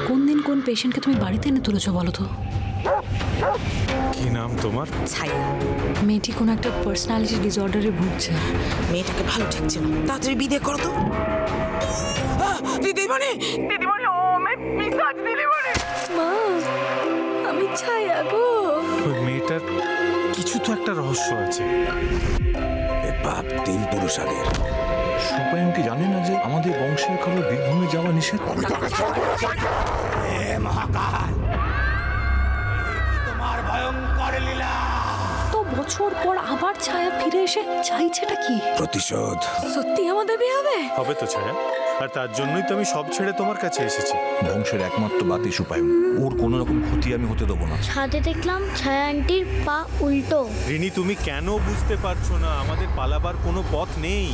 কোন দিন কোন পেশেন্টকে তুমি বাড়িতে এনে তুলেছো বলো তো? কি নাম তোমার? ছায়া। মেয়েটি কোনো একটা পার্সোনালিটি ডিসঅর্ডারে ভুগছে। মেয়েটাকে ভালো ঠেকছে না, তাড়াতাড়ি বিদে করো তো। দিদিমণি, দিদিমণি, ও মে পিসাচ দিদিমণি। মা, আমি ছায়া গো। ওই মেয়েটার কিছু তো একটা রহস্য আছে। এ পাপ 3 পুরুষ আগের। সুপাইন কি জানে না যে আমাদের বংশের কারো বীরভূমে যাওয়া নিষেধ? হে মহাকাল, কি তোমার ভয়ঙ্কর লীলা? তো বছর পর আবার ছায়া ফিরে এসে চাইছেটা কি? প্রতিশোধ। সত্যি আমাদের বিয়ে হবে? হবে তো ছায়া, আর তার জন্যই তো আমি সব ছেড়ে তোমার কাছে এসেছি। বংশের একমাত্র বাতি সুপাইন, ওর কোনো রকম ক্ষতি আমি হতে দেবো না। ছাদে দেখলাম ছায়া আন্টির পা উল্টো। রিনি, তুমি কেন বুঝতে পারছো না? আমাদের পালাবার কোনো পথ নেই।